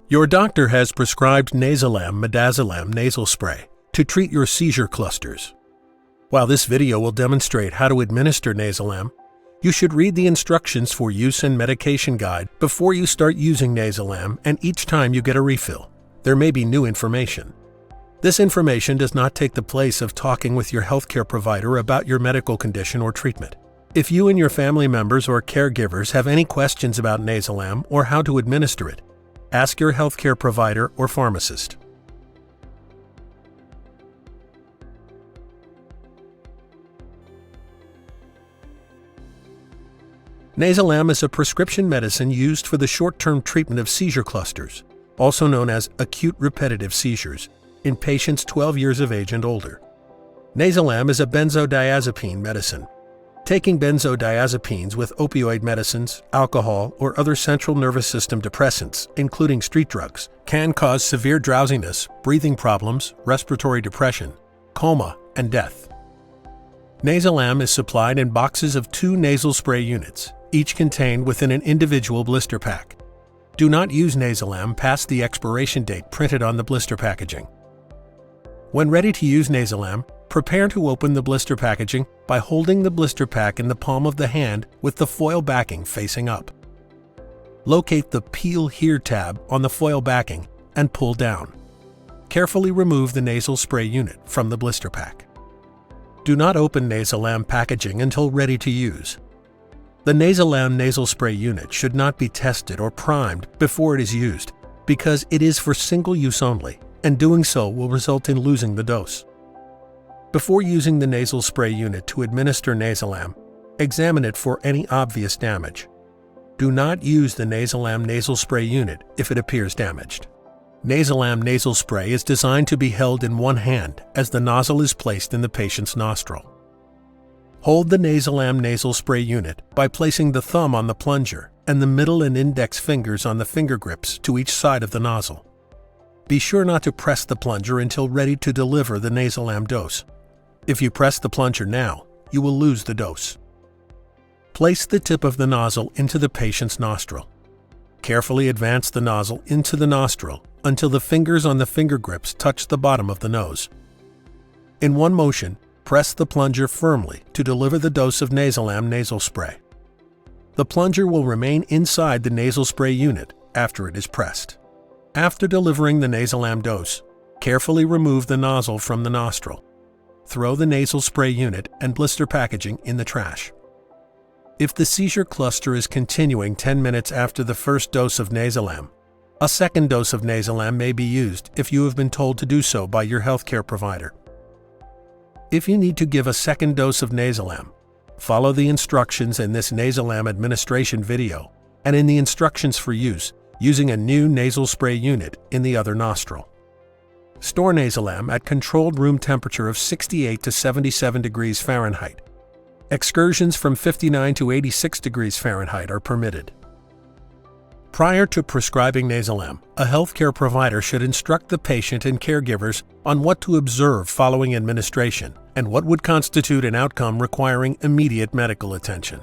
Your doctor has prescribed NAYZILAM midazolam nasal spray to treat your seizure clusters. While this video will demonstrate how to administer NAYZILAM, you should read the instructions for use and medication guide before you start using NAYZILAM and each time you get a refill. There may be new information. This information does not take the place of talking with your healthcare provider about your medical condition or treatment. If you and your family members or caregivers have any questions about NAYZILAM or how to administer it, ask your healthcare provider or pharmacist. NAYZILAM is a prescription medicine used for the short-term treatment of seizure clusters, also known as acute repetitive seizures, in patients 12 years of age and older. NAYZILAM is a benzodiazepine medicine. Taking benzodiazepines with opioid medicines, alcohol, or other central nervous system depressants, including street drugs, can cause severe drowsiness, breathing problems, respiratory depression, coma, and death. NAYZILAM is supplied in boxes of 2 nasal spray units, each contained within an individual blister pack. Do not use NAYZILAM past the expiration date printed on the blister packaging. When ready to use NAYZILAM, prepare to open the blister packaging by holding the blister pack in the palm of the hand with the foil backing facing up. Locate the Peel Here tab on the foil backing and pull down. Carefully remove the nasal spray unit from the blister pack. Do not open NAYZILAM packaging until ready to use. The NAYZILAM nasal spray unit should not be tested or primed before it is used because it is for single use only, and doing so will result in losing the dose. Before using the nasal spray unit to administer NAYZILAM, examine it for any obvious damage. Do not use the NAYZILAM nasal spray unit if it appears damaged. NAYZILAM nasal spray is designed to be held in one hand as the nozzle is placed in the patient's nostril. Hold the NAYZILAM nasal spray unit by placing the thumb on the plunger and the middle and index fingers on the finger grips to each side of the nozzle. Be sure not to press the plunger until ready to deliver the NAYZILAM dose. If you press the plunger now, you will lose the dose. Place the tip of the nozzle into the patient's nostril. Carefully advance the nozzle into the nostril until the fingers on the finger grips touch the bottom of the nose. In one motion, press the plunger firmly to deliver the dose of NAYZILAM nasal spray. The plunger will remain inside the nasal spray unit after it is pressed. After delivering the NAYZILAM dose, carefully remove the nozzle from the nostril. Throw the nasal spray unit and blister packaging in the trash. If the seizure cluster is continuing 10 minutes after the first dose of NAYZILAM, a second dose of NAYZILAM may be used if you have been told to do so by your healthcare provider. If you need to give a second dose of NAYZILAM, follow the instructions in this NAYZILAM administration video and in the instructions for use using a new nasal spray unit in the other nostril. Store NAYZILAM at controlled room temperature of 68 to 77 degrees Fahrenheit. Excursions from 59 to 86 degrees Fahrenheit are permitted. Prior to prescribing NAYZILAM, a healthcare provider should instruct the patient and caregivers on what to observe following administration and what would constitute an outcome requiring immediate medical attention.